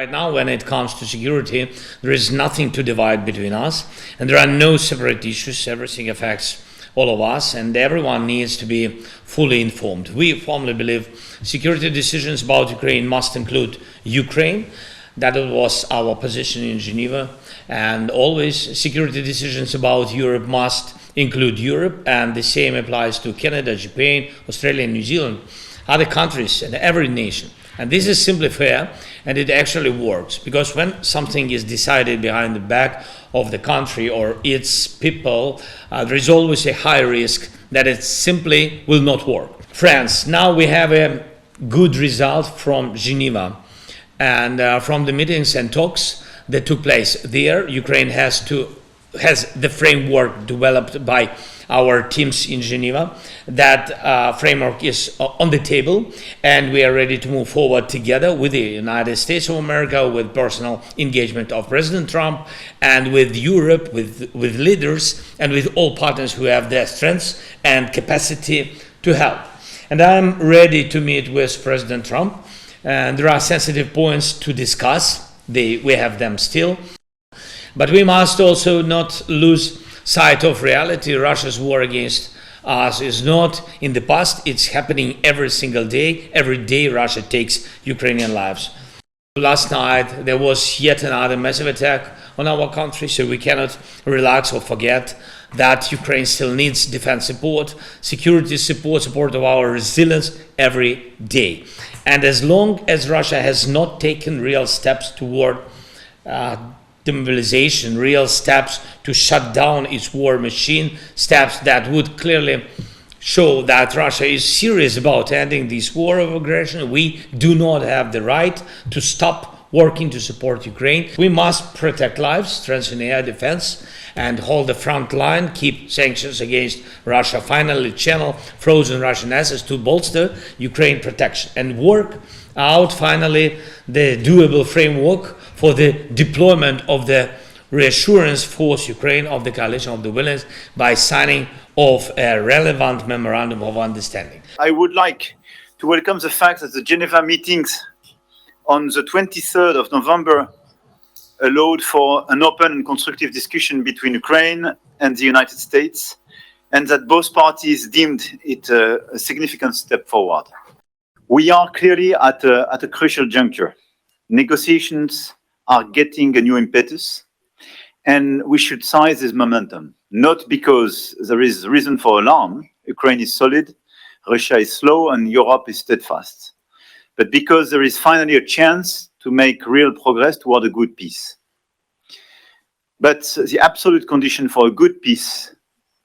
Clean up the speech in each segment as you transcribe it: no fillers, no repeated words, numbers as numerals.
Right now, when it comes to security, there is nothing to divide between us, and there are no separate issues. Everything affects all of us, and everyone needs to be fully informed. We firmly believe security decisions about Ukraine must include Ukraine. That was our position in Geneva, and always security decisions about Europe must include Europe, and the same applies to Canada, Japan, Australia, New Zealand, other countries, and every nation. And this is simply fair, and it actually works, because when something is decided behind the back of the country or its people, there is always a high risk that it simply will not work. Friends, now we have a good result from Geneva, and from the meetings and talks that took place there, Ukraine has the framework developed by our teams in Geneva. That framework is on the table, and we are ready to move forward together with the United States of America, with personal engagement of President Trump, and with Europe, with leaders, and with all partners who have their strengths and capacity to help. And I'm ready to meet with President Trump, and there are sensitive points to discuss. We have them still. But we must also not lose sight of reality. Russia's war against us is not in the past. It's happening every single day. Every day Russia takes Ukrainian lives. Last night there was yet another massive attack on our country, so we cannot relax or forget that Ukraine still needs defense support, security support, support of our resilience every day. And as long as Russia has not taken real steps toward demobilization, real steps to shut down its war machine, steps that would clearly show that Russia is serious about ending this war of aggression, we do not have the right to stop working to support Ukraine. We must protect lives, strengthen air defense, and hold the front line, keep sanctions against Russia, finally channel frozen Russian assets to bolster Ukraine protection, and work out finally the doable framework for the deployment of the reassurance force Ukraine of the coalition of the willing by signing of a relevant memorandum of understanding. I would like to welcome the fact that the Geneva meetings on the 23rd of November allowed for an open and constructive discussion between Ukraine and the United States, and that both parties deemed it a significant step forward. We are clearly at a crucial juncture. Negotiations are getting a new impetus, and we should seize this momentum, not because there is reason for alarm. Ukraine is solid, Russia is slow, and Europe is steadfast, but because there is finally a chance to make real progress toward a good peace. But the absolute condition for a good peace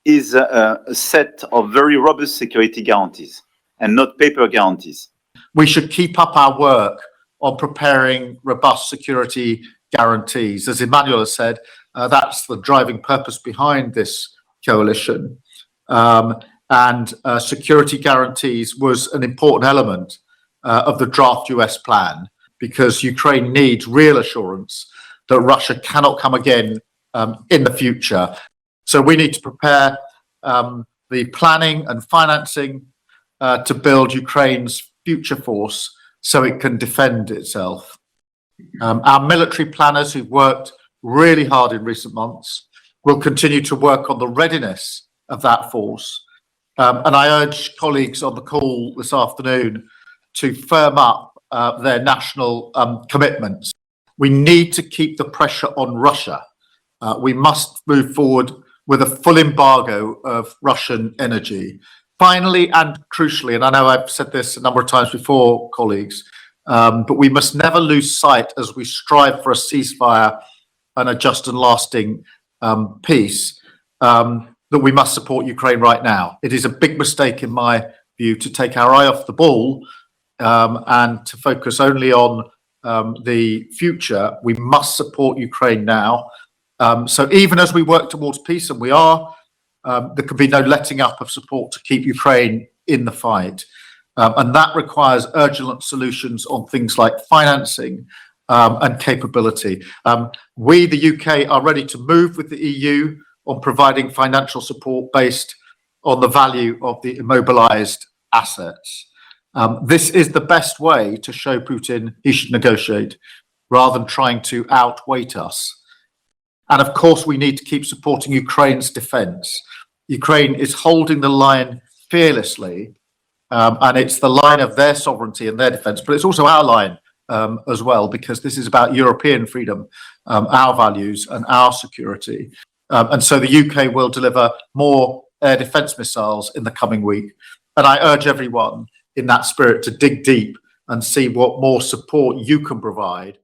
is a set of very robust security guarantees and not paper guarantees. We should keep up our work on preparing robust security guarantees. As Emmanuel has said, that's the driving purpose behind this coalition. And security guarantees was an important element of the draft US plan, because Ukraine needs real assurance that Russia cannot come again in the future. So we need to prepare the planning and financing to build Ukraine's future force so it can defend itself. Our military planners, who've worked really hard in recent months, will continue to work on the readiness of that force. And I urge colleagues on the call this afternoon to firm up their national commitments. We need to keep the pressure on Russia. We must move forward with a full embargo of Russian energy. Finally, and crucially, and I know I've said this a number of times before, colleagues, but we must never lose sight as we strive for a ceasefire and a just and lasting peace, that we must support Ukraine right now. It is a big mistake, in my view, to take our eye off the ball and to focus only on the future. We must support Ukraine now. So even as we work towards peace, and we are, there can be no letting up of support to keep Ukraine in the fight. And that requires urgent solutions on things like financing and capability. We, the UK, are ready to move with the EU on providing financial support based on the value of the immobilized assets. This is the best way to show Putin he should negotiate. rather than trying to outweight us. And of course, we need to keep supporting Ukraine's defense. Ukraine is holding the line fearlessly, and it's the line of their sovereignty and their defense, but it's also our line as well, because this is about European freedom, our values and our security. And so the UK will deliver more air defense missiles in the coming week. And I urge everyone in that spirit to dig deep and see what more support you can provide